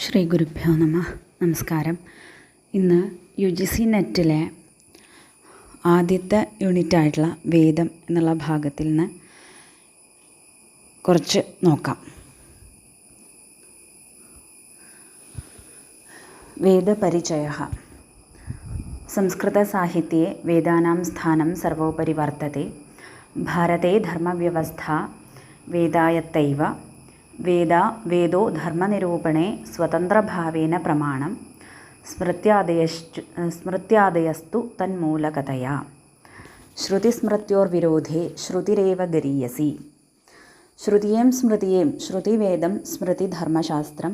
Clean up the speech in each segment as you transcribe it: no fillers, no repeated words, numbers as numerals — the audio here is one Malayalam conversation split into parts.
ശ്രീ ഗുരുഭ്യോ നമ. നമസ്കാരം. ഇന്ന് UGC നെറ്റിലെ ആദ്യത്തെ യൂണിറ്റായിട്ടുള്ള വേദം എന്നുള്ള ഭാഗത്തിൽ നിന്ന് കുറച്ച് നോക്കാം. വേദപരിചയഃ. സംസ്കൃതസാഹിത്ये വേദാനാം സ്ഥാനം സർവോപരി വർത്തത്തെ. ഭാരതേ ധർമ്മവ്യവസ്ഥ വേദായത്തൈവ. വേദോ ധർമ്മനിരൂപണേ സ്വതന്ത്രഭാവേന പ്രമാണം സ്മൃത്യാദയസ്തു തന്മൂലകതയാ. ശ്രുതിസ്മൃത്യോർവിരോധേ ശ്രുതിരേവ ഗരീയസി. ശ്രുതിയേം സ്മൃതിയേം, ശ്രുതിവേദം സ്മൃതി ധർമ്മശാസ്ത്രം.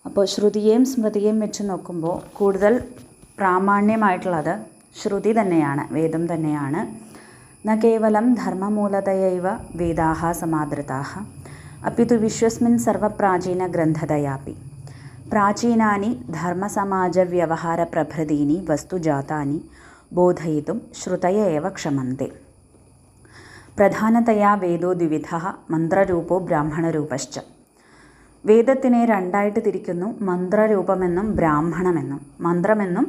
അപ്പോൾ ശ്രുതിയേം സ്മൃതിയേം വെച്ച് നോക്കുമ്പോൾ കൂടുതൽ പ്രാമാണ്യമായിട്ടുള്ളത് ശ്രുതി തന്നെയാണ്, വേദം തന്നെയാണ്. ന കേവലം ധർമ്മമൂലതയൈവ വേദാഃ സമാദൃതാഃ അപ്പിതു വിശ്വസ്മിൻ സർവപ്രാചീനഗ്രന്ഥതയാപി. പ്രാചീനാനി ധർമ്മസമാജവ്യവഹാരപ്രഭൃതീനി വസ്തുജാതാനി ബോധയിതും ശ്രുതയ ഏവ ക്ഷമന്തെ. പ്രധാനതയാ വേദോ ദ്വിവിധഃ മന്ത്രരൂപോ ബ്രാഹ്മണരൂപശ്ച. വേദത്തിനെ രണ്ടായിട്ട് തിരിക്കുന്നു, മന്ത്രരൂപമെന്നും ബ്രാഹ്മണമെന്നും. മന്ത്രമെന്നും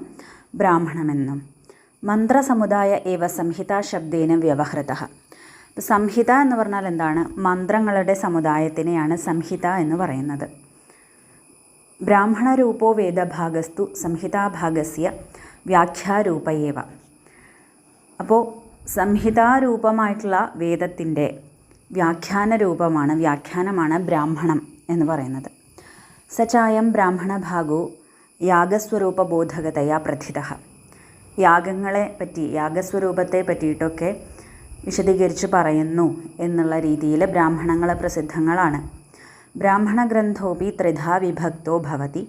ബ്രാഹ്മണമെന്നും. മന്ത്രസമുദായ ഏവ സംഹിതാ ശബ്ദേന വ്യവഹൃതഃ. സംഹിത എന്ന് പറഞ്ഞാൽ എന്താണ്? മന്ത്രങ്ങളുടെ സമുദായത്തിനെയാണ് സംഹിത എന്ന് പറയുന്നത്. ബ്രാഹ്മണരൂപോ വേദഭാഗസ്തു സംഹിതാഭാഗസ്യ വ്യാഖ്യാരൂപയേവ. അപ്പോൾ സംഹിതാരൂപമായിട്ടുള്ള വേദത്തിൻ്റെ വ്യാഖ്യാനമാണ് ബ്രാഹ്മണം എന്ന് പറയുന്നത്. സചായം ബ്രാഹ്മണഭാഗോ യാഗസ്വരൂപബോധകതയാ പ്രഥിതഃ. യാഗങ്ങളെ പറ്റി, യാഗസ്വരൂപത്തെ പറ്റിയിട്ടൊക്കെ വിശദീകരിച്ച് പറയുന്നു എന്നുള്ള രീതിയിൽ ബ്രാഹ്മണങ്ങൾ പ്രസിദ്ധങ്ങളാണ്. ബ്രാഹ്മണഗ്രന്ഥോപി ത്രിധാ വിഭക്തോ ഭവതി.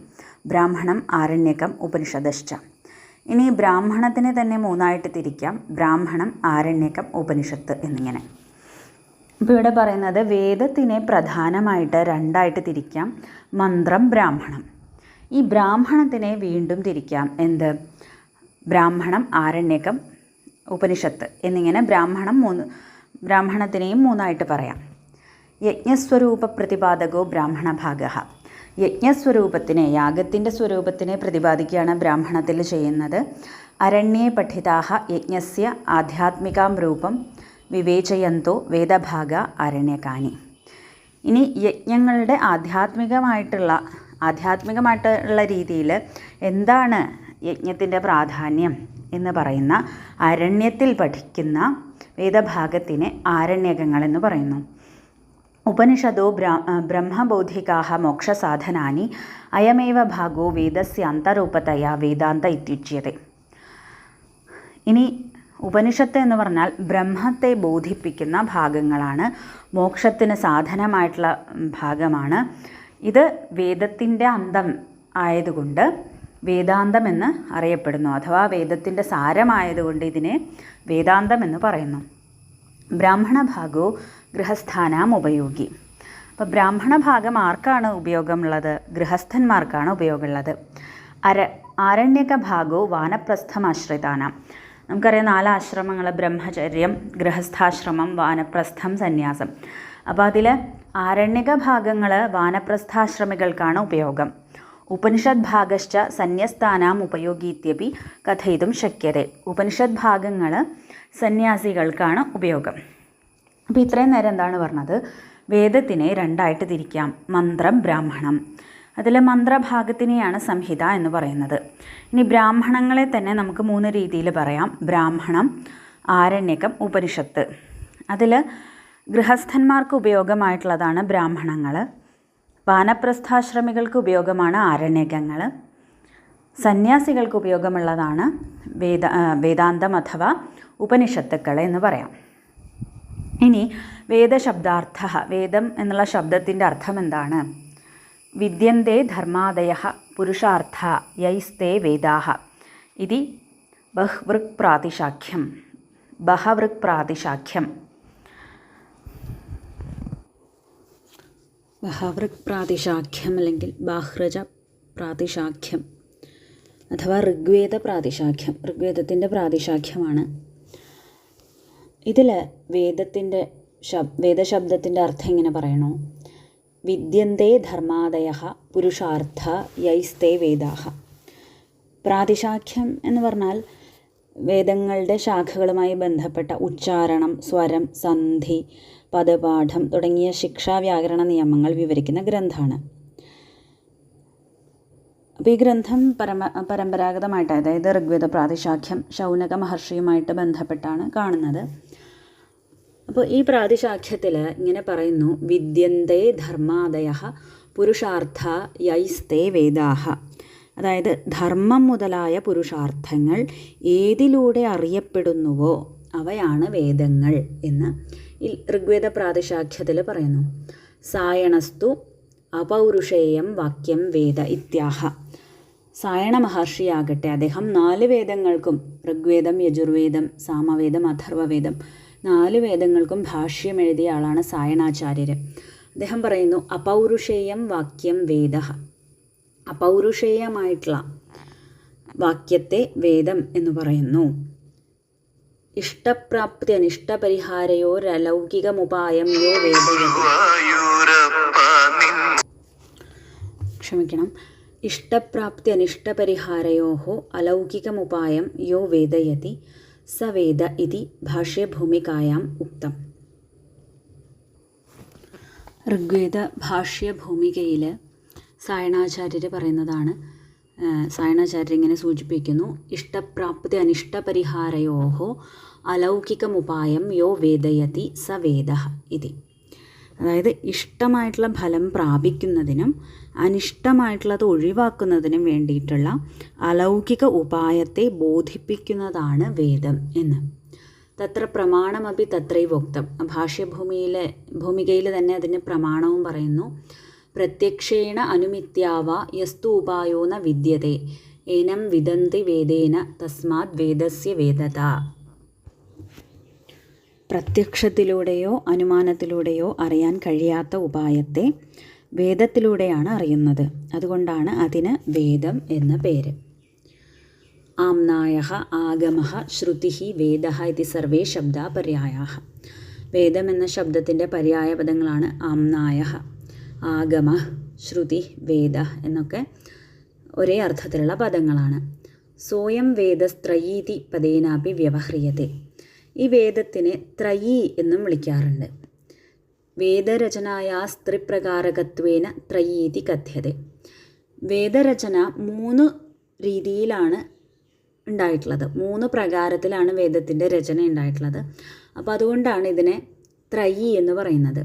ബ്രാഹ്മണം, ആരണ്യകം, ഉപനിഷദശ്ച. ഇനി ബ്രാഹ്മണത്തിനെ തന്നെ മൂന്നായിട്ട് തിരിക്കാം: ബ്രാഹ്മണം, ആരണ്യകം, ഉപനിഷത്ത് എന്നിങ്ങനെ. ഇപ്പോൾ ഇവിടെ പറയുന്നത് വേദത്തിനെ പ്രധാനമായിട്ട് രണ്ടായിട്ട് തിരിക്കാം: മന്ത്രം, ബ്രാഹ്മണം. ഈ ബ്രാഹ്മണത്തിനെ വീണ്ടും തിരിക്കാം. എന്ത്? ബ്രാഹ്മണം, ആരണ്യകം, ഉപനിഷത്ത് എന്നിങ്ങനെ ബ്രാഹ്മണത്തിനെയും മൂന്നായിട്ട് പറയാം. യജ്ഞസ്വരൂപ പ്രതിപാദകോ ബ്രാഹ്മണഭാഗഃ. യജ്ഞസ്വരൂപത്തിനെ, യാഗത്തിൻ്റെ സ്വരൂപത്തിനെ പ്രതിപാദിക്കുകയാണ് ബ്രാഹ്മണത്തിൽ ചെയ്യുന്നത്. അരണ്യേ പഠിതാഃ യജ്ഞസ്യ ആധ്യാത്മികാം രൂപം വിവേചയന്തോ വേദഭാഗ അരണ്യകാനി. ഇനി യജ്ഞങ്ങളുടെ ആധ്യാത്മികമായിട്ടുള്ള രീതിയിൽ എന്താണ് യജ്ഞത്തിൻ്റെ പ്രാധാന്യം എന്ന് പറയുന്ന അരണ്യത്തിൽ പഠിക്കുന്ന വേദഭാഗത്തിനെ ആരണ്യകങ്ങളെന്ന് പറയുന്നു. ഉപനിഷദോ ബ്രഹ്മബോധികാഃ മോക്ഷസാധനാനി അയമേവ ഭാഗോ വേദസ്യ അന്തരൂപതയാ വേദാന്ത ഇത്യുച്യത്തെ. ഇനി ഉപനിഷത്ത് എന്ന് പറഞ്ഞാൽ ബ്രഹ്മത്തെ ബോധിപ്പിക്കുന്ന ഭാഗങ്ങളാണ്, മോക്ഷത്തിന് സാധനമായിട്ടുള്ള ഭാഗമാണ്. ഇത് വേദത്തിൻ്റെ അന്തം ആയതുകൊണ്ട് വേദാന്തം എന്ന് അറിയപ്പെടുന്നു, അഥവാ വേദത്തിൻ്റെ സാരമായതുകൊണ്ട് ഇതിനെ വേദാന്തം എന്ന് പറയുന്നു. ബ്രാഹ്മണഭാഗോ ഗൃഹസ്ഥാനാം ഉപയോഗി. അപ്പോൾ ബ്രാഹ്മണഭാഗം ആർക്കാണ് ഉപയോഗമുള്ളത്? ഗൃഹസ്ഥന്മാർക്കാണ് ഉപയോഗമുള്ളത്. ആരണ്യക ഭാഗോ വാനപ്രസ്ഥമാശ്രിതാനാം. നമുക്കറിയാം 4 ആശ്രമങ്ങൾ: ബ്രഹ്മചര്യം, ഗൃഹസ്ഥാശ്രമം, വാനപ്രസ്ഥം, സന്യാസം. അപ്പോൾ അതിൽ ആരണ്യക ഭാഗങ്ങൾ വാനപ്രസ്ഥാശ്രമികൾക്കാണ് ഉപയോഗം. ഉപനിഷദ് ഭാഗശ്ച സന്യസ്താനാം ഉപയോഗീത്യപി കഥയിതും ശക്യത്തെ. ഉപനിഷദ് ഭാഗങ്ങൾ സന്യാസികൾക്കാണ് ഉപയോഗം. അപ്പോൾ ഇത്രയും നേരം എന്താണ് പറഞ്ഞത്? വേദത്തിനെ രണ്ടായിട്ട് തിരിക്കാം: മന്ത്രം, ബ്രാഹ്മണം. അതിൽ മന്ത്രഭാഗത്തിനെയാണ് സംഹിത എന്ന് പറയുന്നത്. ഇനി ബ്രാഹ്മണങ്ങളെ തന്നെ നമുക്ക് 3 രീതിയിൽ പറയാം: ബ്രാഹ്മണം, ആരണ്യകം, ഉപനിഷത്ത്. അതിൽ ഗൃഹസ്ഥന്മാർക്ക് ഉപയോഗമായിട്ടുള്ളതാണ് ബ്രാഹ്മണങ്ങൾ. വാനപ്രസ്ഥാശ്രമികൾക്ക് ഉപയോഗമാണ് ആരണ്യകങ്ങൾ. സന്യാസികൾക്ക് ഉപയോഗമുള്ളതാണ് വേദാന്തം അഥവാ ഉപനിഷത്തുക്കൾ എന്ന് പറയാം. ഇനി വേദശബ്ദാർത്ഥ. വേദം എന്നുള്ള ശബ്ദത്തിൻ്റെ അർത്ഥം എന്താണ്? വിദ്യന്തേ ധർമാദയഃ പുരുഷാർത്ഥ യൈസ്തേ വേദാഃ ഇതി ബഹ്വൃക് പ്രാതിശാഖ്യം. ബഹവൃക് പ്രാതിശാഖ്യം അല്ലെങ്കിൽ ബാഹ്രജ പ്രാതിശാഖ്യം അഥവാ ഋഗ്വേദ പ്രാതിശാഖ്യം, ഋഗ്വേദത്തിൻ്റെ പ്രാതിശാഖ്യമാണ്. ഇതിൽ വേദശബ്ദത്തിൻ്റെ അർത്ഥം ഇങ്ങനെ പറയണോ: വിദ്യന്തേ ധർമാദയഃ പുരുഷാർത്ഥ യൈസ്തേ വേദാഃ. പ്രാതിശാഖ്യം എന്ന് പറഞ്ഞാൽ വേദങ്ങളുടെ ശാഖകളുമായി ബന്ധപ്പെട്ട ഉച്ചാരണം, സ്വരം, സന്ധി, പദപാഠം തുടങ്ങിയ ശിക്ഷാ വ്യാകരണ നിയമങ്ങൾ വിവരിക്കുന്ന ഗ്രന്ഥമാണ്. അപ്പോൾ ഈ ഗ്രന്ഥം പരമ്പരാഗതമായിട്ട്, അതായത് ഋഗ്വേദ പ്രാതിശാഖ്യം ശൗനക മഹർഷിയുമായിട്ട് ബന്ധപ്പെട്ടാണ് കാണുന്നത്. അപ്പോൾ ഈ പ്രാതിശാഖ്യത്തിൽ ഇങ്ങനെ പറയുന്നു, വിദ്യന്തേ ധർമാദയഃ പുരുഷാർത്ഥ യൈസ്തേ വേദാഃ. അതായത് ധർമ്മം മുതലായ പുരുഷാർത്ഥങ്ങൾ ഏതിലൂടെ അറിയപ്പെടുന്നുവോ അവയാണ് വേദങ്ങൾ എന്ന് ഈ ഋഗ്വേദ പ്രാതിശാഖ്യത്തിൽ പറയുന്നു. സായണസ്തു അപൗരുഷേയം വാക്യം വേദ ഇത്യാഹ. സായണ മഹർഷിയാകട്ടെ, അദ്ദേഹം 4 വേദങ്ങൾക്കും, ഋഗ്വേദം, യജുർവേദം, സാമവേദം, അഥർവവേദം 4 വേദങ്ങൾക്കും ഭാഷ്യം എഴുതിയ ആളാണ് സായണാചാര്യർ. അദ്ദേഹം പറയുന്നു, അപൗരുഷേയം വാക്യം വേദ. അപൗരുഷേയമായിട്ടുള്ള വാക്യത്തെ വേദം എന്ന് പറയുന്നു. ഇഷ്ടപ്രാപ്തി അനിഷ്ടപരിഹാരയോരലൗകികമുപായം യോ വേദയതി. ക്ഷമിക്കണം. ഇഷ്ടപ്രാപ്തി അനിഷ്ടപരിഹാരയോः അലൗകികമുപായം യോ വേദയതി സ വേദ ഇതി ഭാഷ്യഭൂമികായാം ഉക്തം. ഋഗ്വേദ ഭാഷ്യഭൂമികയിൽ സായണാചാര്യർ പറയുന്നതാണ്. സായണാചാര്യർ ഇങ്ങനെ സൂചിപ്പിക്കുന്നു, ഇഷ്ടപ്രാപ്തി അനിഷ്ടപരിഹാരയോः അലൗകികമുപായം യോ വേദയതി സ വേദഃ ഇതി. അതായത് ഇഷ്ടമായിട്ടുള്ള ഫലം പ്രാപിക്കുന്നതിനും അനിഷ്ടമായിട്ടുള്ളത് ഒഴിവാക്കുന്നതിനും വേണ്ടിയിട്ടുള്ള അലൗകിക ഉപായത്തെ ബോധിപ്പിക്കുന്നതാണ് വേദം എന്ന്. തത്ര പ്രമാണമപി തത്രൈവോക്തം. ഭൂമികയിൽ തന്നെ അതിന് പ്രമാണവും പറയുന്നു. പ്രത്യക്ഷേണ അനുമിത്യാവ യസ്തു ഉപായോ ന വിദ്യത്തെ ഏനം വിദന്തി വേദേന തസ്മാത് വേദസ്യ വേദത. പ്രത്യക്ഷത്തിലൂടെയോ അനുമാനത്തിലൂടെയോ അറിയാൻ കഴിയാത്ത ഉപായത്തെ വേദത്തിലൂടെയാണ് അറിയുന്നത്. അതുകൊണ്ടാണ് അതിന് വേദം എന്ന പേര്. ആംനായഃ ആഗമഃ ശ്രുതിഃ വേദഃ ഇതി സർവേ ശബ്ദാ പര്യായാഃ. വേദം എന്ന ശബ്ദത്തിൻ്റെ പര്യായ പദങ്ങളാണ് ആംനായഃ, ആഗമ, ശ്രുതി, വേദ എന്നൊക്കെ ഒരേ അർത്ഥത്തിലുള്ള പദങ്ങളാണ്. സോയം വേദസ്ത്രയീതി പദേനാപി വ്യവഹ്രിയത്തെ. ഈ വേദത്തിനെ ത്രയീ എന്നും വിളിക്കാറുണ്ട്. വേദരചനായാ സ്ത്രീപ്രകാരകത്വേന ത്രയീതി കഥ്യത്തെ. വേദരചന 3 രീതിയിലാണ് ഉണ്ടായിട്ടുള്ളത്. 3 പ്രകാരത്തിലാണ് വേദത്തിൻ്റെ രചന ഉണ്ടായിട്ടുള്ളത്. അപ്പോൾ അതുകൊണ്ടാണ് ഇതിനെ ത്രയീ എന്ന് പറയുന്നത്.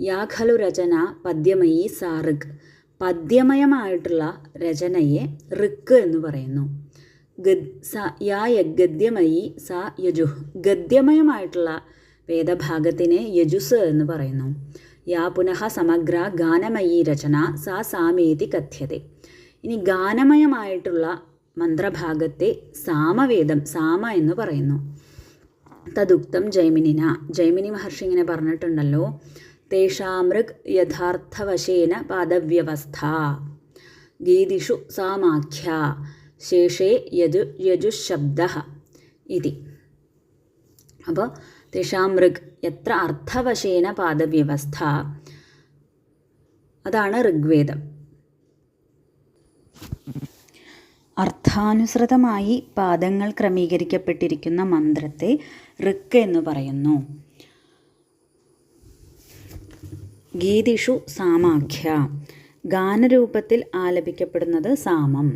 യാ ഖലു രചന പദ്യമയീ സാ ഋഗ്. പദ്യമയമായിട്ടുള്ള രചനയെ ഋക്ക് എന്ന് പറയുന്നു. യാ ഗദ്യമയീ സാ യജുഃ. ഗദ്യമയമായിട്ടുള്ള വേദഭാഗത്തിനെ യജുസ് എന്ന് പറയുന്നു. യാ പുനഃ സമഗ്ര ഗാനമയീ രചന സാ സാമേതി കഥ്യത്തെ. ഇനി ഗാനമയമായിട്ടുള്ള മന്ത്രഭാഗത്തെ സാമവേദം, സാമ എന്ന് പറയുന്നു. തദുക്തം ജൈമിനിന. ജൈമിനി മഹർഷി ഇങ്ങനെ പറഞ്ഞിട്ടുണ്ടല്ലോ, തേഷാമൃഗ് യഥാർത്ഥവശേന പാദവ്യവസ്ഥ ഗീതിഷു സാമാഖ്യ ശേഷേ യജുശബ്ദഃ ഇതി. അപ്പോൾ തേഷാമൃഗ് എത്ര അർത്ഥവശേന പാദവ്യവസ്ഥ, അതാണ് ഋഗ്വേദം. അർത്ഥാനുസൃതമായി പാദങ്ങൾ ക്രമീകരിക്കപ്പെട്ടിരിക്കുന്ന മന്ത്രത്തെ ഋക്ക് എന്ന് പറയുന്നു. ഗീതിഷു സാമാഖ്യ. ഗാനരൂപത്തിൽ ആലപിക്കപ്പെടുന്നത് സാമം.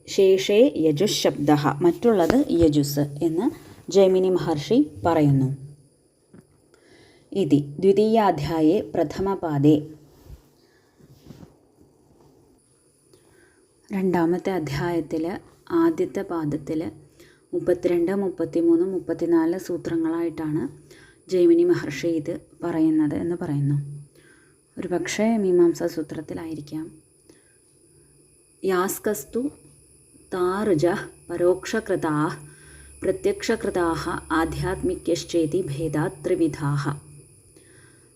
ശേഷേ യജുശബ്ദ. മറ്റുള്ളത് യജുസ് എന്ന് ജൈമിനി മഹർഷി പറയുന്നു. ഇതി ദ്വിതീയാധ്യായേ പ്രഥമപാദേ. രണ്ടാമത്തെ അധ്യായത്തിൽ ആദ്യത്തെ പാദത്തിൽ 32, 33, 34 സൂത്രങ്ങളായിട്ടാണ് ജൈമിനി മഹർഷി ഇത് പറയുന്നത് എന്ന് പറയുന്നു. ഒരു പക്ഷേ മീമാംസാ സൂത്രത്തിലായിരിക്കാം. യാസ്കസ്തു താർജ പരോക്ഷകൃതാഃ പ്രത്യക്ഷകൃതാഃ ആധ്യാത്മിക്യശ്ചേതി ഭേദാത് ത്രിവിധാഃ.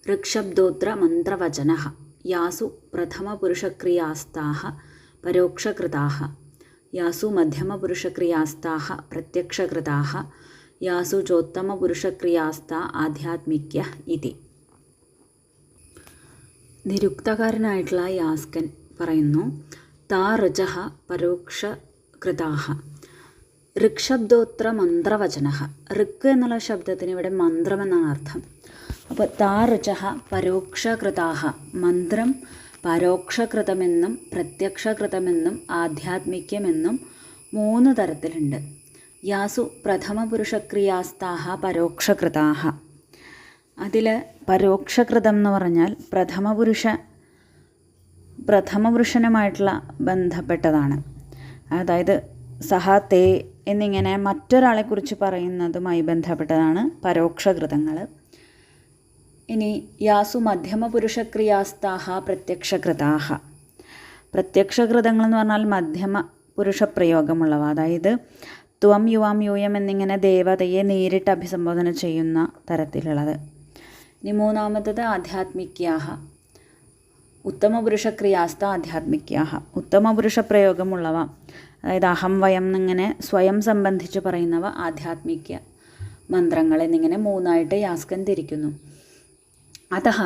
ഋക്ശബ്ദോത്ര മന്ത്രവചനഃ യാസു പ്രഥമപുരുഷക്രിയാസ്താഃ പരോക്ഷകൃതാഃ യാസു മധ്യമപുരുഷക്രിയാസ്താഃ പ്രത്യക്ഷകൃതാഃ യാസു ചോത്തമപുരുഷക്രിയാസ്ത ആധ്യാത്മിക്യ ഇതി. നിരുക്തകാരനായിട്ടുള്ള യാസ്കൻ പറയുന്നു, താ ഋചഃ പരോക്ഷകൃതാഃ. ഋക് ശബ്ദോത്ര മന്ത്രവചനഃ. ഋക്ക് എന്നുള്ള ശബ്ദത്തിന് ഇവിടെ മന്ത്രം എന്നാണ് അർത്ഥം. അപ്പോൾ താ ഋചഃ പരോക്ഷകൃതാഃ. മന്ത്രം പരോക്ഷകൃതമെന്നും പ്രത്യക്ഷകൃതമെന്നും ആധ്യാത്മികമെന്നും 3 തരത്തിലുണ്ട്. യാസു പ്രഥമപുരുഷക്രിയാസ്താഃ പരോക്ഷകൃതാഃ. അതിൽ പരോക്ഷകൃതം എന്ന് പറഞ്ഞാൽ പ്രഥമപുരുഷനുമായിട്ടുള്ള ബന്ധപ്പെട്ടതാണ്. അതായത് സഹ തേ എന്നിങ്ങനെ മറ്റൊരാളെക്കുറിച്ച് പറയുന്നതുമായി ബന്ധപ്പെട്ടതാണ് പരോക്ഷകൃതങ്ങൾ. ഇനി യാസു മധ്യമപുരുഷക്രിയാസ്താഃ പ്രത്യക്ഷകൃതാഃ. പ്രത്യക്ഷകൃതങ്ങൾ എന്ന് പറഞ്ഞാൽ മധ്യമ പുരുഷപ്രയോഗമുള്ളവ. അതായത് ത്വം യുവാം യൂയം എന്നിങ്ങനെ ദേവതയെ നേരിട്ട് അഭിസംബോധന ചെയ്യുന്ന തരത്തിലുള്ളത്. ഇനി 3-മത്തത് ആധ്യാത്മിക്യാഹ. ഉത്തമപുരുഷക്രിയാസ്ത ആധ്യാത്മിക്യാഹ. ഉത്തമപുരുഷ പ്രയോഗമുള്ളവ, അതായത് അഹം വയം എന്നിങ്ങനെ സ്വയം സംബന്ധിച്ച് പറയുന്നവ ആധ്യാത്മിക മന്ത്രങ്ങൾ എന്നിങ്ങനെ 3ആയിട്ട് യാസ്കൻ തിരിക്കുന്നു. അതഃ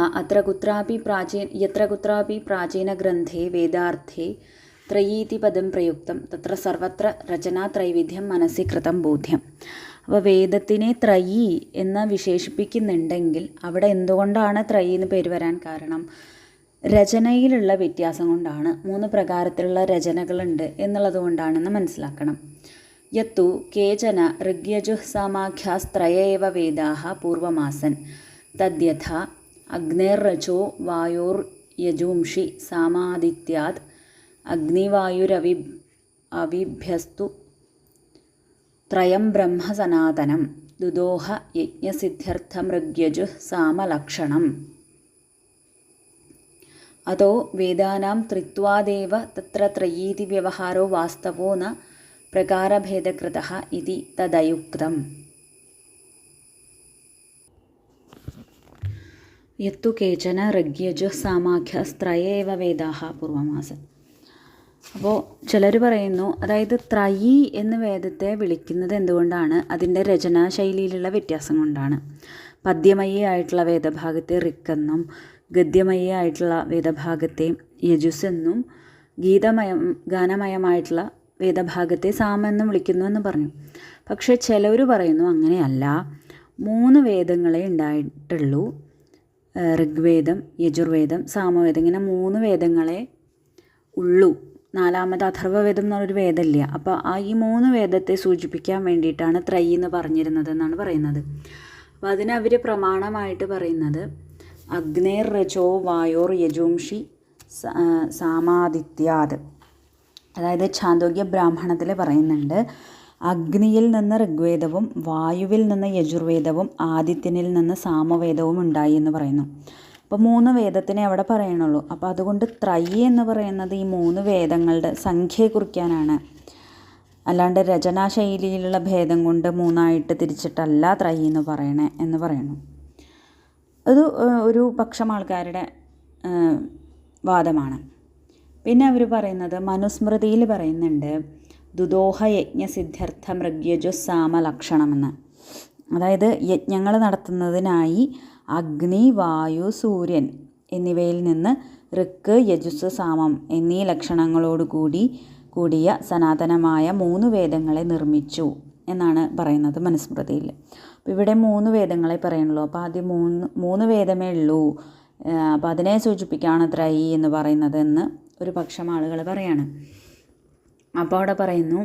യത്ര കുത്രാപി പ്രാചീനഗ്രന്ഥേ വേദാർത്ഥേ ത്രയീതി പദം പ്രയുക്തം തത്ര സർവത്ര രചനാത്രൈവിധ്യം മനസ്സി കൃതം ബോധ്യം. അപ്പോൾ വേദത്തിനെ ത്രയീ എന്ന് വിശേഷിപ്പിക്കുന്നുണ്ടെങ്കിൽ അവിടെ എന്തുകൊണ്ടാണ് ത്രയീ എന്ന് പേര് വരാൻ കാരണം? രചനയിലുള്ള വ്യത്യാസം കൊണ്ടാണ്. 3 പ്രകാരത്തിലുള്ള രചനകളുണ്ട് എന്നുള്ളത് കൊണ്ടാണെന്ന് മനസ്സിലാക്കണം. യത്തു കേചന ഋഗ്യജുഃ സാമാഖ്യാസ്ത്രയ ഏവ വേദാഃ പൂർവമാസൻ തദ്യഥ അഗ്നേർരചോ വായോർയജൂംഷി സാമാദിത്യാദ് അഗ്നിവായുരവിഭ്യസ്തു ത്രയം ബ്രഹ്മ സനാതനം ദുദോഹ യജ്ഞസിദ്ധ്യർത്ഥം ഋഗ്യജുഃ സാമലക്ഷണം. അതോ വേദാനാം ത്രിത്വാദേവ തത്ര ത്രയീതി വ്യവഹാരോ വാസ്തവോ ന പ്രകാരഭേദകൃതഃ ഇതി തദയുക്തം. യത്തു കേചന ഋഗ്യജുഃ സാമാഖ്യാസ്ത്രയ ഏവ വേദാഃ പൂർവമാസൻ. അപ്പോൾ ചിലർ പറയുന്നു, അതായത് ത്രയീ എന്ന് വേദത്തെ വിളിക്കുന്നത് എന്തുകൊണ്ടാണ്? അതിൻ്റെ രചനാശൈലിയിലുള്ള വ്യത്യാസം കൊണ്ടാണ്. പദ്യമയി ആയിട്ടുള്ള വേദഭാഗത്തെ ഋക്കെന്നും ഗദ്യമയി ആയിട്ടുള്ള വേദഭാഗത്തെ യജുസ് എന്നും ഗാനമയമായിട്ടുള്ള വേദഭാഗത്തെ സാമെന്നും വിളിക്കുന്നു എന്ന് പറഞ്ഞു. പക്ഷേ ചിലർ പറയുന്നു അങ്ങനെയല്ല, 3 വേദങ്ങളെ ഉണ്ടായിട്ടുള്ളൂ. ഋഗ്വേദം, യജുർവേദം, സാമവേദം, ഇങ്ങനെ 3 വേദങ്ങളെ ഉള്ളൂ. 4-മത് അഥർവവേദം എന്നുള്ളൊരു വേദമില്ല. അപ്പോൾ ഈ 3 വേദത്തെ സൂചിപ്പിക്കാൻ വേണ്ടിയിട്ടാണ് ത്രയീ എന്ന് പറഞ്ഞിരുന്നത് എന്നാണ് പറയുന്നത്. അപ്പോൾ അതിനവർ പ്രമാണമായിട്ട് പറയുന്നത് അഗ്നേർ രചോ വായോർ യജൂംഷി സാമാദിത്യാദ്. അതായത് ഛാന്തോഗ്യ ബ്രാഹ്മണത്തിൽ പറയുന്നുണ്ട്, അഗ്നിയിൽ നിന്ന് ഋഗ്വേദവും വായുവിൽ നിന്ന് യജുർവേദവും ആദിത്യനിൽ നിന്ന് സാമവേദവും ഉണ്ടായി എന്ന് പറയുന്നു. അപ്പോൾ 3 വേദത്തിനെ അവിടെ പറയണുള്ളൂ. അപ്പോൾ അതുകൊണ്ട് ത്രയീ എന്ന് പറയുന്നത് ഈ 3 വേദങ്ങളുടെ സംഖ്യയെ കുറിക്കാനാണ്, അല്ലാണ്ട് രചനാശൈലിയിലുള്ള ഭേദം കൊണ്ട് 3ആയിട്ട് തിരിച്ചിട്ടല്ല ത്രയീ എന്ന് പറയണേ എന്ന് പറയുന്നു. അത് ഒരു പക്ഷം ആൾക്കാരുടെ വാദമാണ്. പിന്നെ അവർ പറയുന്നത് മനുസ്മൃതിയിൽ പറയുന്നുണ്ട് ദുദോഹ യജ്ഞസിദ്ധ്യർത്ഥം ഋഗ്യജു സാമലക്ഷണമെന്ന്. അതായത് യജ്ഞങ്ങൾ നടത്തുന്നതിനായി അഗ്നി, വായു, സൂര്യൻ എന്നിവയിൽ നിന്ന് ഋക്ക്, യജുസ്, സാമം എന്നീ ലക്ഷണങ്ങളോട് കൂടിയ സനാതനമായ 3 വേദങ്ങളെ നിർമ്മിച്ചു എന്നാണ് പറയുന്നത് മനുസ്മൃതിയിൽ. അപ്പോൾ ഇവിടെ 3 വേദങ്ങളെ പറയുന്നുള്ളൂ. അപ്പോൾ ആദ്യം 3 വേദമേ ഉള്ളൂ. അപ്പോൾ അതിനെ സൂചിപ്പിക്കുകയാണ് ത്രയീ എന്ന് പറയുന്നത് എന്ന് ഒരു പക്ഷം ആളുകൾ പറയാണ്. അപ്പോൾ അവിടെ പറയുന്നു,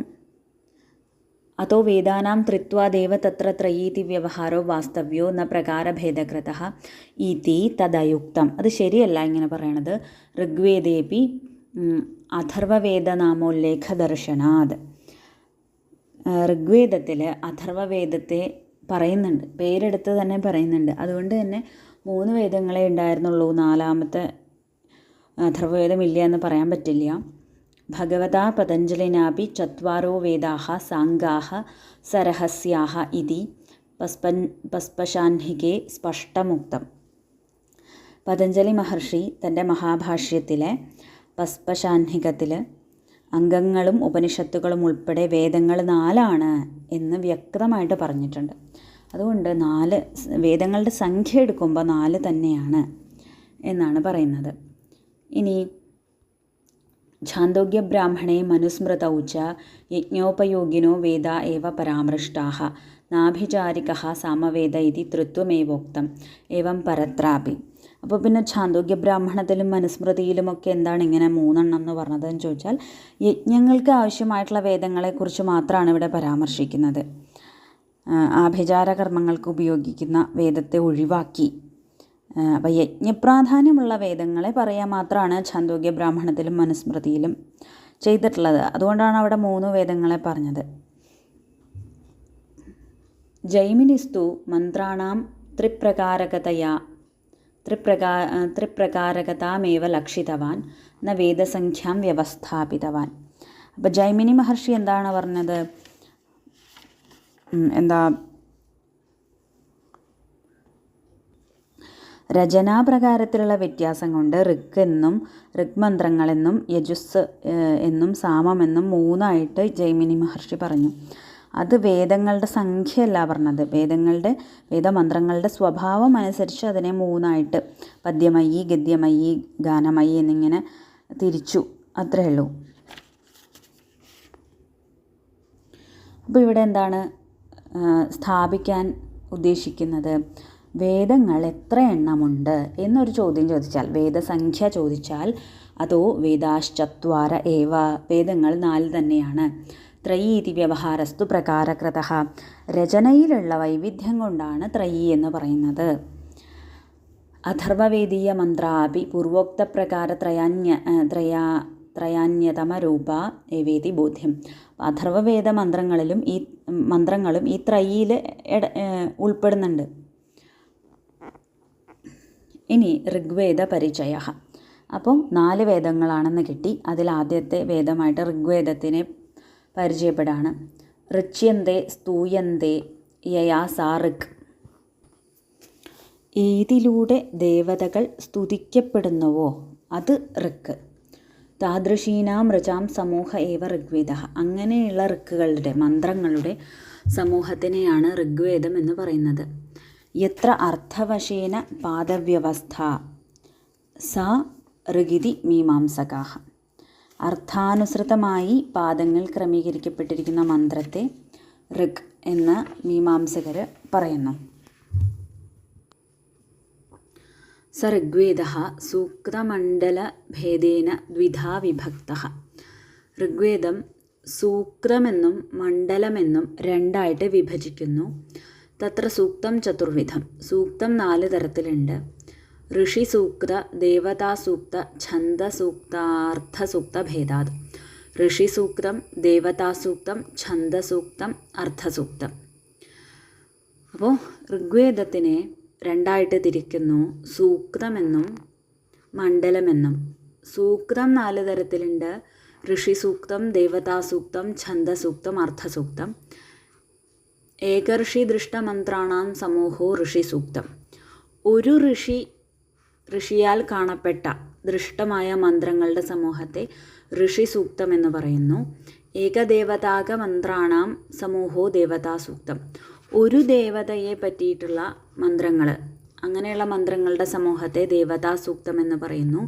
അതോ വേദാനാം ത്രിത്വാദേവ തത്ര ത്രയീതി വ്യവഹാരോ വാസ്തവ്യോ ന പ്രകാരഭേദകൃതഃ ഇതി തദയുക്തം. അത് ശരിയല്ല ഇങ്ങനെ പറയണത്. ഋഗ്വേദേപി അഥർവവേദനാമോല്ലേഖ ദർശനാത്. ഋഗ്വേദത്തിൽ അഥർവവേദത്തെ പറയുന്നുണ്ട്, പേരെടുത്ത് തന്നെ പറയുന്നുണ്ട്. അതുകൊണ്ട് തന്നെ 3 വേദങ്ങളെ ഉണ്ടായിരുന്നുള്ളൂ, 4-മത്തെ അഥർവവേദമില്ല എന്ന് പറയാൻ പറ്റില്ല. ഭഗവതാ പതഞ്ജലിനാപി ചത്വാരോ വേദാഃ സാംഗാഃ സരഹസ്യാഃ ഇതി പസ്പശാഹ്നികേ സ്പഷ്ടമുക്തം. പതഞ്ജലി മഹർഷി തൻ്റെ മഹാഭാഷ്യത്തിലെ പസ്പശാഹ്നികത്തിൽ അംഗങ്ങളും ഉപനിഷത്തുകളും ഉൾപ്പെടെ വേദങ്ങൾ 4 എന്ന് വ്യക്തമായിട്ട് പറഞ്ഞിട്ടുണ്ട്. അതുകൊണ്ട് 4 വേദങ്ങളുടെ സംഖ്യ എടുക്കുമ്പോൾ 4 തന്നെയാണ് എന്നാണ് പറയുന്നത്. ഇനി ഛാന്ദോഗ്യ ബ്രാഹ്മണേ മനുസ്മൃതൗ ച യജ്ഞോപയോഗിനോ വേദ ഏവ പരാമൃഷ്ടാഃ നാഭിചാരികഃ സാമവേദ ഇതി തൃത്വമേവോക്തം ഏവം പരത്രാപി. അപ്പോൾ പിന്നെ ഛാന്ദോഗ്യ ബ്രാഹ്മണത്തിലും മനുസ്മൃതിയിലുമൊക്കെ എന്താണ് ഇങ്ങനെ 3 എന്ന് പറഞ്ഞതെന്ന് ചോദിച്ചാൽ, യജ്ഞങ്ങൾക്ക് ആവശ്യമായിട്ടുള്ള വേദങ്ങളെക്കുറിച്ച് മാത്രമാണ് ഇവിടെ പരാമർശിക്കുന്നത്. ആഭിചാര കർമ്മങ്ങൾക്ക് ഉപയോഗിക്കുന്ന വേദത്തെ ഒഴിവാക്കി. അപ്പോൾ യജ്ഞപ്രാധാന്യമുള്ള വേദങ്ങളെ പറയാൻ മാത്രമാണ് ഛാന്ദോഗ്യ ബ്രാഹ്മണത്തിലും മനുസ്മൃതിയിലും ചെയ്തിട്ടുള്ളത്. അതുകൊണ്ടാണ് അവിടെ 3 വേദങ്ങളെ പറഞ്ഞത്. ജൈമിനിസ്തു മന്ത്രാണാം ത്രിപ്രകാരകതാമേവ ലക്ഷിതവാൻ ന വേദസംഖ്യാം വ്യവസ്ഥാപിതവാൻ. അപ്പോൾ ജൈമിനി മഹർഷി എന്താണ് പറഞ്ഞത്? രചനാപ്രകാരത്തിലുള്ള വ്യത്യാസം കൊണ്ട് ഋഗ് മന്ത്രങ്ങളെന്നും യജുസ് എന്നും സാമമെന്നും 3 ജൈമിനി മഹർഷി പറഞ്ഞു. അത് വേദങ്ങളുടെ സംഖ്യയല്ല പറഞ്ഞത്. വേദമന്ത്രങ്ങളുടെ സ്വഭാവം അനുസരിച്ച് അതിനെ 3 പദ്യമയി, ഗദ്യമയി, ഗാനമയി എന്നിങ്ങനെ തിരിച്ചു. അത്രയേ ഉള്ളൂ. അപ്പോൾ ഇവിടെ എന്താണ് സ്ഥാപിക്കാൻ ഉദ്ദേശിക്കുന്നത്? വേദങ്ങൾ എത്ര എണ്ണമുണ്ട് എന്നൊരു ചോദ്യം ചോദിച്ചാൽ, വേദസംഖ്യ ചോദിച്ചാൽ, അതോ വേദാശ്ചത്വാര ഏവ, വേദങ്ങൾ 4 തന്നെയാണ്. ത്രയീതി വ്യവഹാരസ്തു പ്രകാരകൃതഃ, രചനയിലുള്ള വൈവിധ്യം കൊണ്ടാണ് ത്രയീ എന്ന് പറയുന്നത്. അഥർവവേദീയ മന്ത്രാപി പൂർവോക്ത പ്രകാര ത്രയാന്യതമരൂപ ഏവേതി ബോധ്യം. അഥർവവേദ മന്ത്രങ്ങളും ഈ ത്രയിയിൽ ഉൾപ്പെടുന്നുണ്ട്. ഇനി ഋഗ്വേദ പരിചയ. അപ്പോൾ 4 വേദങ്ങളാണെന്ന് കിട്ടി. അതിൽ ആദ്യത്തെ വേദമായിട്ട് ഋഗ്വേദത്തിനെ പരിചയപ്പെടാണ്. ഋച്യന്തേ സ്തൂയന്തേ യയാ സാ ഋഗ്. ഏതിലൂടെ ദേവതകൾ സ്തുതിക്കപ്പെടുന്നുവോ അത് ഋഗ്. താദൃശീനാം ഋചാം സമൂഹ ഏവ ഋഗ്വേദ. അങ്ങനെയുള്ള ഋക്കുകളുടെ മന്ത്രങ്ങളുടെ സമൂഹത്തിനെയാണ് ഋഗ്വേദം എന്ന് പറയുന്നത്. യത്ര അർത്ഥവശേന പാദവ്യവസ്ഥ സാ ഋഗിതി മീമാംസകാഃ. അർത്ഥാനുസൃതമായി പാദങ്ങൾ ക്രമീകരിക്കപ്പെട്ടിരിക്കുന്ന മന്ത്രത്തെ ഋഗ് എന്ന് മീമാംസകർ പറയുന്നു. സ ഋഗ്വേദഃ സൂക്തമണ്ഡലഭേദേന ദ്വിധാ വിഭക്തഃ. ഋഗ്വേദം സൂക്തമെന്നും മണ്ഡലമെന്നും 2 വിഭജിക്കുന്നു. തത്ര സൂക്തം ചതുർവിധം. സൂക്തം 4 തരത്തിലുണ്ട്. ഋഷിസൂക്ത, ദേവതാസൂക്ത, ഛന്ദസൂക്താർത്ഥസൂക്ത ഭേദാത്. ഋഷിസൂക്തം, ദേവതാസൂക്തം, ഛന്ദസൂക്തം, അർത്ഥസൂക്തം. അപ്പോൾ ഋഗ്വേദത്തിനെ 2 തിരിക്കുന്നു, സൂക്തമെന്നും മണ്ഡലമെന്നും. സൂക്തം 4 തരത്തിലുണ്ട്. ഋഷിസൂക്തം, ദേവതാസൂക്തം, ഛന്ദസൂക്തം, അർത്ഥസൂക്തം. ഏകർഷി ദൃഷ്ടമന്ത്രാണാം സമൂഹോ ഋഷിസൂക്തം. ഒരു ഋഷിയാൽ കാണപ്പെട്ട ദൃഷ്ടമായ മന്ത്രങ്ങളുടെ സമൂഹത്തെ ഋഷിസൂക്തം എന്ന് പറയുന്നു. ഏകദേവതാക മന്ത്രാണാം സമൂഹോ ദേവതാസൂക്തം. ഒരു ദേവതയെ പറ്റിയിട്ടുള്ള മന്ത്രങ്ങൾ, അങ്ങനെയുള്ള മന്ത്രങ്ങളുടെ സമൂഹത്തെ ദേവതാസൂക്തം എന്ന് പറയുന്നു.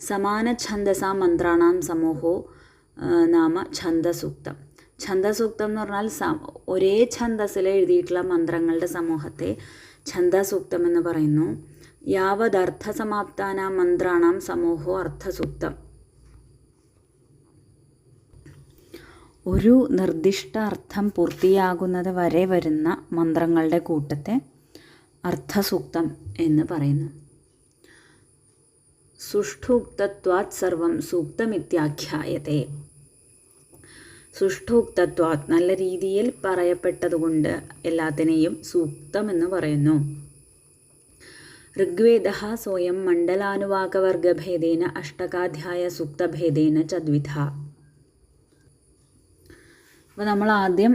സമാന ഛന്ദസാ മന്ത്രാണാം സമൂഹോ നാമ ഛന്ദസൂക്തം. ഛന്ദസൂക്തം എന്ന് പറഞ്ഞാൽ ഒരേ ഛന്ദസ്സിൽ എഴുതിയിട്ടുള്ള മന്ത്രങ്ങളുടെ സമൂഹത്തെ ഛന്ദസൂക്തം എന്ന് പറയുന്നു. യാവദർത്ഥസമാപ്താനാം മന്ത്രാണാം സമൂഹോ അർത്ഥസൂക്തം. ഒരു നിർദ്ദിഷ്ട അർത്ഥം പൂർത്തിയാകുന്നത് വരെ വരുന്ന മന്ത്രങ്ങളുടെ കൂട്ടത്തെ അർത്ഥസൂക്തം എന്ന് പറയുന്നു. സുഷ്ഠൂക്തത്വാത് സർവം സൂക്തമിത്യാഖ്യായത്തെ. സുഷ്ഠൂക്തത്വാത് നല്ല രീതിയിൽ പറയപ്പെട്ടതുകൊണ്ട് എല്ലാത്തിനെയും സൂക്തം എന്ന് പറയുന്നു. ഋഗ്വേദഃ സ്വയം മണ്ഡലാനുവാകവർഗഭേദേന അഷ്ടകാധ്യായ സൂക്തഭേദേന ചദ്വിധ. അപ്പോൾ നമ്മൾ ആദ്യം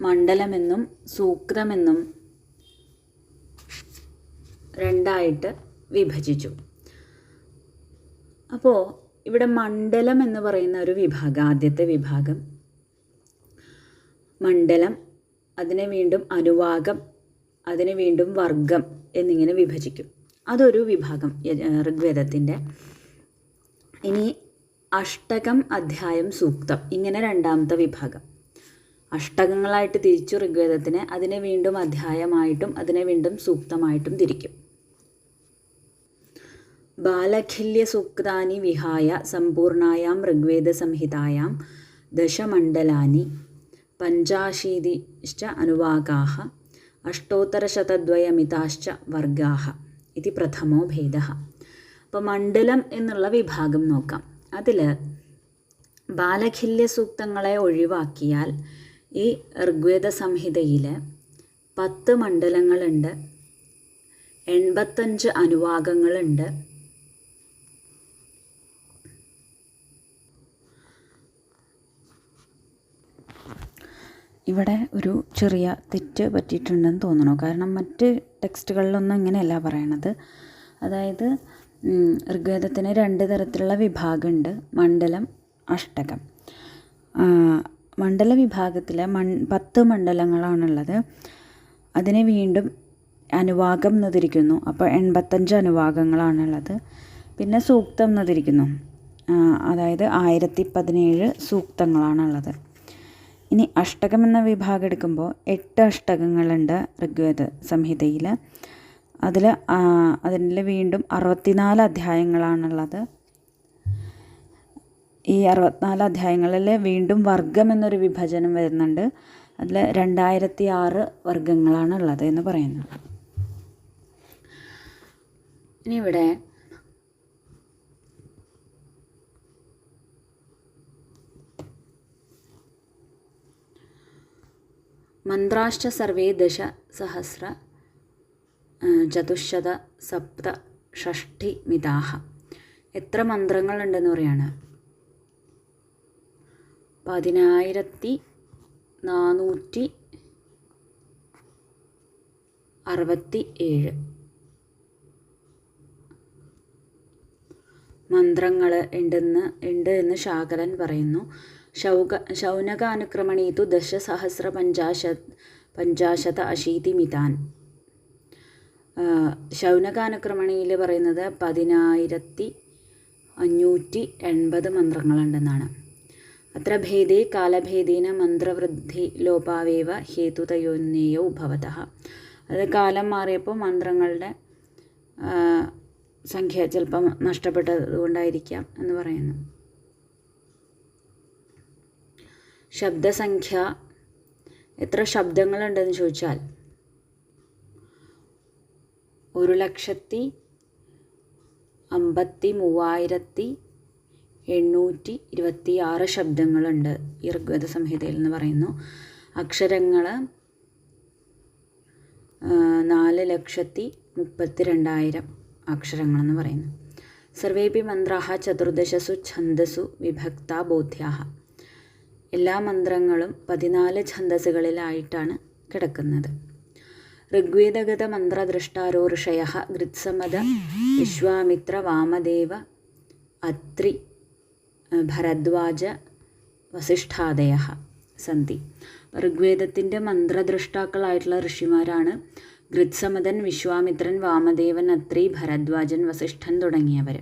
മണ്ഡലമെന്നും സൂക്തമെന്നും 2 വിഭജിച്ചു. അപ്പോൾ ഇവിടെ മണ്ഡലം എന്ന് പറയുന്ന ഒരു വിഭാഗം, ആദ്യത്തെ വിഭാഗം മണ്ഡലം, അതിനെ വീണ്ടും അനുവാകം, അതിനെ വീണ്ടും വർഗം എന്നിങ്ങനെ വിഭജിക്കും. അതൊരു വിഭാഗം ഋഗ്വേദത്തിൻ്റെ. ഇനി അഷ്ടകം, അധ്യായം, സൂക്തം, ഇങ്ങനെ രണ്ടാമത്തെ വിഭാഗം. അഷ്ടകങ്ങളായിട്ട് തിരിച്ചു ഋഗ്വേദത്തിനെ. അതിനെ വീണ്ടും അധ്യായമായിട്ടും അതിനെ വീണ്ടും സൂക്തമായിട്ടും തിരിക്കും. ബാലഖില്യ സൂക്താനി വിഹായ സമ്പൂർണായാം ഋഗ്വേദസംഹിതായാം ദശമണ്ഡലാനി പഞ്ചാശീതിശ്ച അനുവാകാഃ അഷ്ടോത്തരശതദ്വയമിതാശ്ച വർഗാഃ ഇതി പ്രഥമോ ഭേദഃ. അപ്പോൾ മണ്ഡലം എന്നുള്ള വിഭാഗം നോക്കാം. അതിൽ ബാലഖില്യ സൂക്തങ്ങളെ ഒഴിവാക്കിയാൽ ഈ ഋഗ്വേദ സംഹിതയിൽ 10 മണ്ഡലങ്ങളുണ്ട്, 85 അനുവാകങ്ങളുണ്ട്, ഇവിടെ ഒരു ചെറിയ തെറ്റ് പറ്റിയിട്ടുണ്ടെന്ന് തോന്നണു. കാരണം മറ്റ് ടെക്സ്റ്റുകളിലൊന്നും ഇങ്ങനെയല്ല പറയണത്. അതായത് ഋഗ്വേദത്തിന് 2 തരത്തിലുള്ള വിഭാഗമുണ്ട്, മണ്ഡലം, അഷ്ടകം. മണ്ഡല വിഭാഗത്തിൽ 10 മണ്ഡലങ്ങളാണുള്ളത്. അതിനെ വീണ്ടും അനുവാകം എന്ന് തിരിക്കുന്നു. അപ്പോൾ 85 അനുവാകങ്ങളാണുള്ളത്. പിന്നെ സൂക്തം എന്ന് തിരിക്കുന്നു. അതായത് 1017 സൂക്തങ്ങളാണുള്ളത്. ഇനി അഷ്ടകം എന്ന വിഭാഗം എടുക്കുമ്പോൾ 8 അഷ്ടകങ്ങളുണ്ട് ഋഗ്വേദ സംഹിതയിൽ. അതിൽ വീണ്ടും 64 അധ്യായങ്ങളാണുള്ളത്. ഈ 64 അധ്യായങ്ങളിൽ വീണ്ടും വർഗം എന്നൊരു വിഭജനം വരുന്നുണ്ട്. അതിൽ 2006 വർഗങ്ങളാണുള്ളത് എന്ന് പറയുന്നു. ഇനി ഇവിടെ മന്ത്രാശ്ച സർവേ ദശസഹസ്ര ചതുശ്ശത സപ്ത ഷഷ്ഠി മിതാഹ. എത്ര മന്ത്രങ്ങളുണ്ടെന്ന് പറയാണ്? 10467 മന്ത്രങ്ങൾ ഉണ്ട് എന്ന് ശാകലൻ പറയുന്നു. ശൗനകാനുക്രമണീതു ദശസഹസ്ര പഞ്ചാശത അശീതിമിതാൻ. ശൗനകാനുക്രമണിയിൽ പറയുന്നത് 10580 മന്ത്രങ്ങളുണ്ടെന്നാണ്. അത്ര ഭേദേ കാലഭേദേന മന്ത്രവൃദ്ധി ലോപാവേവ ഹേതുതയോന്യേയോ ഭവതഃ. അത് കാലം മാറിയപ്പോൾ മന്ത്രങ്ങളുടെ സംഖ്യ ചിലപ്പം നഷ്ടപ്പെട്ടതുകൊണ്ടായിരിക്കാം എന്ന് പറയുന്നു. ശബ്ദസംഖ്യ എത്ര ശബ്ദങ്ങളുണ്ടെന്ന് ചോദിച്ചാൽ 1,53,826 ശബ്ദങ്ങളുണ്ട് ഈ ഋഗ്വേദ സംഹിതയിൽ എന്ന് പറയുന്നു. അക്ഷരങ്ങൾ 4,32,000 അക്ഷരങ്ങളെന്ന് പറയുന്നു. സർവേപി മന്ത്രാഃ ചതുർദശസു ഛന്ദസു വിഭക്ത ബോധ്യാഃ. എല്ലാ മന്ത്രങ്ങളും 14 ഛന്ദസ്സുകളിലായിട്ടാണ് കിടക്കുന്നത്. ഋഗ്വേദഗത മന്ത്രദ്രഷ്ടാരോ ഋഷയഃ ഗൃത്സമദ വിശ്വാമിത്ര വാമദേവ അത്രി ഭരദ്വാജ വസിഷ്ഠാദയഃ സന്തി. ഋഗ്വേദത്തിൻ്റെ മന്ത്രദ്രഷ്ടാക്കളായിട്ടുള്ള ഋഷിമാരാണ് ഗൃത്സമദൻ, വിശ്വാമിത്രൻ, വാമദേവൻ, അത്രി, ഭരദ്വാജൻ, വസിഷ്ഠൻ തുടങ്ങിയവർ.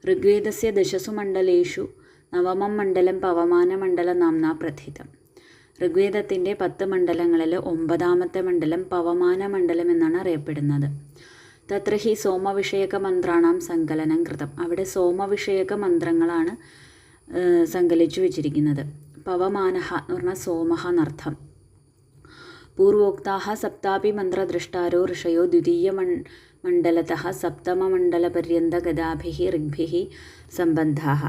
ഋഗ്വേദസ്യ ദശസു മണ്ഡലേഷു നവമം മണ്ഡലം പവമാനമണ്ഡല നാംനാ പ്രഥിതം. ഋഗ്വേദത്തിൻ്റെ 10 മണ്ഡലങ്ങളിൽ 9ാമത്തെ മണ്ഡലം പവമാനമണ്ഡലം എന്നാണ് അറിയപ്പെടുന്നത്. തത്ര ഹി സോമവിഷയക മന്ത്രാണാം സങ്കലനം കൃതം. അവിടെ സോമവിഷയക മന്ത്രങ്ങളാണ് സങ്കലിച്ചു വച്ചിരിക്കുന്നത്. പവമാനഃ എന്ന് പറഞ്ഞാൽ സോമഃ എന്നർത്ഥം. പൂർവോക്താഃ സപ്താപി മന്ത്രദ്രഷ്ടാരോ ഋഷയോ ദ്വിതീയ മണ്ഡലതഃ സപ്തമമണ്ഡലപര്യന്ത ഗതാഭിः ഋഗ്ഭിः സംബന്ധാഃ.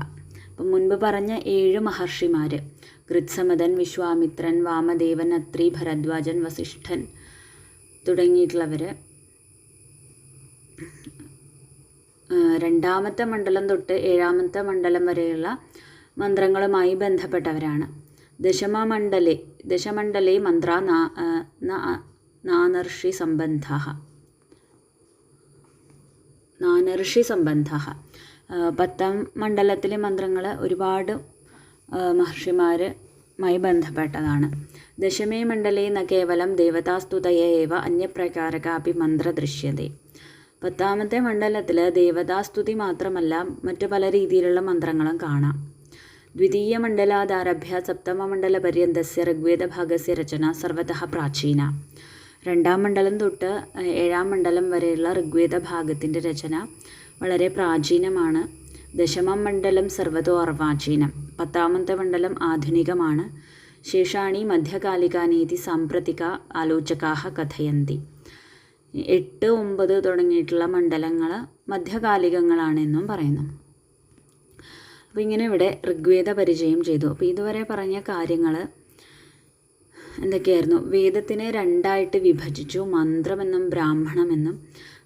അപ്പം മുൻപ് പറഞ്ഞ 7 മഹർഷിമാർ ഗൃത്സമദൻ, വിശ്വാമിത്രൻ, വാമദേവൻ, അത്രി, ഭരദ്വാജൻ, വസിഷ്ഠൻ തുടങ്ങിയിട്ടുള്ളവർ 2ാമത്തെ മണ്ഡലം തൊട്ട് 7ാമത്തെ മണ്ഡലം വരെയുള്ള മന്ത്രങ്ങളുമായി ബന്ധപ്പെട്ടവരാണ്. ദശമണ്ഡലേ മന്ത്ര നാനർഷി സംബന്ധ. 10ാം മണ്ഡലത്തിലെ മന്ത്രങ്ങൾ ഒരുപാട് മഹർഷിമാരുമായി ബന്ധപ്പെട്ടതാണ്. ദശമേ മണ്ഡലേ ന കേവലം ദേവതാസ്തുതയ ഏവ അന്യപ്രകാരകാപി മന്ത്ര ദൃശ്യതേ. 10ാമത്തെ മണ്ഡലത്തിൽ ദേവതാസ്തുതി മാത്രമല്ല മറ്റു പല രീതിയിലുള്ള മന്ത്രങ്ങളും കാണാം. ദ്വിതീയ മണ്ഡലാദാരഭ്യ സപ്തമമണ്ഡലപര്യന്തസ്യ ഋഗ്വേദഭാഗസ്യ രചന സർവതഃ പ്രാചീന. 2ാം മണ്ഡലം തൊട്ട് 7ാം മണ്ഡലം വരെയുള്ള ഋഗ്വേദ ഭാഗത്തിൻ്റെ രചന വളരെ പ്രാചീനമാണ്. ദശമം മണ്ഡലം സർവതോ അർവാചീനം. 10ാമത്തെ മണ്ഡലം ആധുനികമാണ്. ശേഷാണി മധ്യകാലികാനീതി സാമ്പ്രതിക ആലോചകാഹ കഥയന്തി. 8, 9 തുടങ്ങിയിട്ടുള്ള മണ്ഡലങ്ങൾ മധ്യകാലികങ്ങളാണെന്നും പറയുന്നു. അപ്പോൾ ഇങ്ങനെ ഇവിടെ ഋഗ്വേദ പരിചയം ചെയ്തു. അപ്പോൾ ഇതുവരെ പറഞ്ഞ കാര്യങ്ങൾ എന്തൊക്കെയായിരുന്നു? വേദത്തിനെ 2ആയിട്ട് വിഭജിച്ചു, മന്ത്രമെന്നും ബ്രാഹ്മണമെന്നും.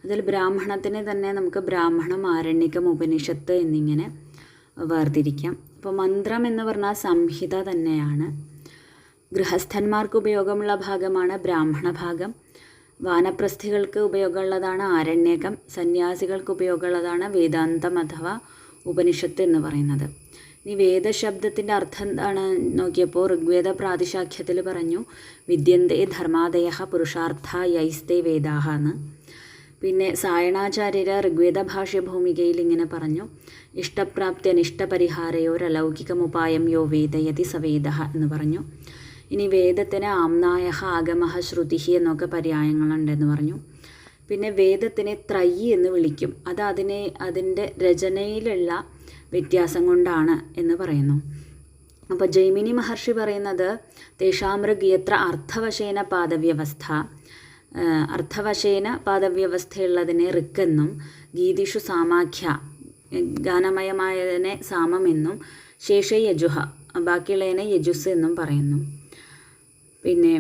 അതിൽ ബ്രാഹ്മണത്തിനെ തന്നെ നമുക്ക് ബ്രാഹ്മണം, ആരണ്യകം, ഉപനിഷത്ത് എന്നിങ്ങനെ വേർതിരിക്കാം. അപ്പോൾ മന്ത്രം എന്ന് പറഞ്ഞാൽ സംഹിത തന്നെയാണ്. ഗൃഹസ്ഥന്മാർക്ക് ഉപയോഗമുള്ള ഭാഗമാണ് ബ്രാഹ്മണ ഭാഗം. വാനപ്രസ്ഥികൾക്ക് ഉപയോഗമുള്ളതാണ് ആരണ്യകം. സന്യാസികൾക്ക് ഉപയോഗമുള്ളതാണ് വേദാന്തം അഥവാ ഉപനിഷത്ത് എന്ന് പറയുന്നത്. ഇനി വേദശബ്ദത്തിൻ്റെ അർത്ഥം എന്താണ് നോക്കിയപ്പോൾ ഋഗ്വേദ പ്രാതിശാഖ്യത്തിൽ പറഞ്ഞു വിദ്യന്തേ ധർമാദയ പുരുഷാർത്ഥ യൈസ്തേ വേദാഹ എന്ന്. പിന്നെ സായണാചാര്യർ ഋഗ്വേദ ഭാഷ്യഭൂമികയിൽ ഇങ്ങനെ പറഞ്ഞു ഇഷ്ടപ്രാപ്തി അനിഷ്ടപരിഹാരയോരലൗകികമുപായം യോ വേദയതി സവേദഃ എന്ന് പറഞ്ഞു. ഇനി വേദത്തിന് ആംനായ ആഗമഃ ശ്രുതി എന്നൊക്കെ പര്യായങ്ങളുണ്ടെന്ന് പറഞ്ഞു. പിന്നെ വേദത്തിനെ ത്രയി എന്ന് വിളിക്കും. അത് അതിൻ്റെ രചനയിലുള്ള വ്യത്യാസം കൊണ്ടാണ് എന്ന് പറയുന്നു. അപ്പോൾ ജൈമിനി മഹർഷി പറയുന്നത് തേഷാമൃഗീയത്ര അർത്ഥവശേന പാദവ്യവസ്ഥ, അർത്ഥവശേന പാദവ്യവസ്ഥയുള്ളതിനെ ഋക്കെന്നും ഗീതിഷു സാമാഖ്യ ഗാനമയമായതിനെ സാമമെന്നും ശേഷ യജുഹ ബാക്കിയുള്ളതിനെ യജുസ് എന്നും പറയുന്നു. പിന്നെ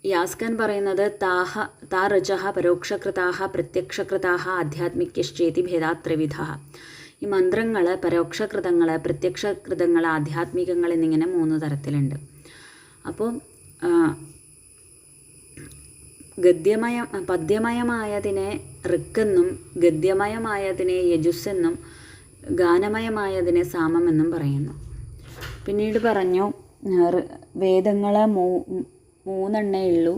യാസ്കൻ പറയുന്നത് താ ഋചഃ പരോക്ഷകൃതാഃ പ്രത്യക്ഷകൃതാഃ ആധ്യാത്മികശ്ചേതി ഭേദാത് ത്രിവിധഃ. ഈ മന്ത്രങ്ങൾ പരോക്ഷകൃതങ്ങൾ, പ്രത്യക്ഷകൃതങ്ങൾ, ആധ്യാത്മികങ്ങൾ എന്നിങ്ങനെ 3 തരത്തിലുണ്ട്. അപ്പോൾ പദ്യമയമായതിനെ ഋക്കെന്നും ഗദ്യമയമായതിനെ യജുസ്സെന്നും ഗാനമയമായതിനെ സാമമെന്നും പറയുന്നു. പിന്നീട് പറഞ്ഞു വേദങ്ങൾ 3 ഉള്ളൂ,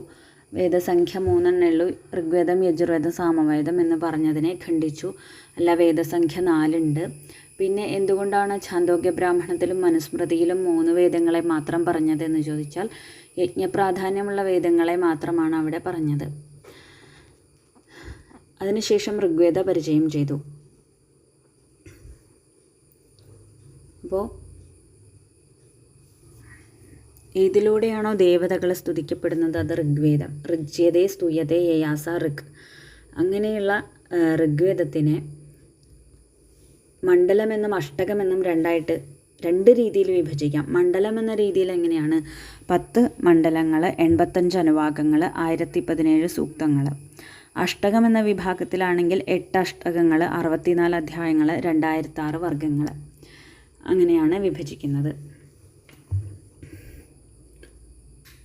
വേദസംഖ്യ 3 ഉള്ളൂ. ഋഗ്വേദം, യജുർവേദം, സാമവേദം എന്ന് പറഞ്ഞതിനെ ഖണ്ഡിച്ചു. അല്ല, വേദസംഖ്യ 4 ഉണ്ട്. പിന്നെ എന്തുകൊണ്ടാണ് ഛാന്തോഗ്യ ബ്രാഹ്മണത്തിലും മനുസ്മൃതിയിലും 3 വേദങ്ങളെ മാത്രം പറഞ്ഞതെന്ന് ചോദിച്ചാൽ യജ്ഞപ്രാധാന്യമുള്ള വേദങ്ങളെ മാത്രമാണ് അവിടെ പറഞ്ഞത്. അതിനുശേഷം ഋഗ്വേദ പരിചയം ചെയ്തു. അപ്പോൾ ഏതിലൂടെയാണോ ദേവതകൾ സ്തുതിക്കപ്പെടുന്നത് അത് ഋഗ്വേദം. ഋജ്യതേ സ്തുയതേ യയാസ ഋഗ്. അങ്ങനെയുള്ള ഋഗ്വേദത്തിനെ മണ്ഡലമെന്നും അഷ്ടകമെന്നും 2 രീതിയിൽ വിഭജിക്കാം. മണ്ഡലം എന്ന രീതിയിൽ എങ്ങനെയാണ്? 10 മണ്ഡലങ്ങൾ, 85 അനുവാകങ്ങൾ, 1017 സൂക്തങ്ങൾ. അഷ്ടകം എന്ന വിഭാഗത്തിലാണെങ്കിൽ 8 അഷ്ടകങ്ങൾ, 64 അധ്യായങ്ങൾ, 2006 വർഗ്ഗങ്ങൾ. അങ്ങനെയാണ് വിഭജിക്കുന്നത്.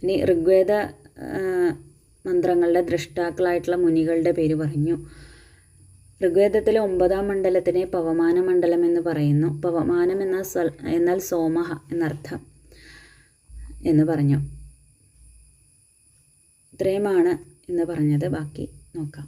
ഇനി ഋഗ്വേദ മന്ത്രങ്ങളുടെ ദ്രഷ്ടാക്കളായിട്ടുള്ള മുനികളുടെ പേര് പറഞ്ഞു. ഋഗ്വേദത്തിലെ 9ാം മണ്ഡലത്തിനെ പവമാന മണ്ഡലം എന്ന് പറയുന്നു. പവമാനം എന്നാൽ സോമഹ എന്നർത്ഥം എന്ന് പറഞ്ഞു. ഇത്രയുമാണ് ഇന്ന് പറഞ്ഞത്. ബാക്കി നോക്കാം.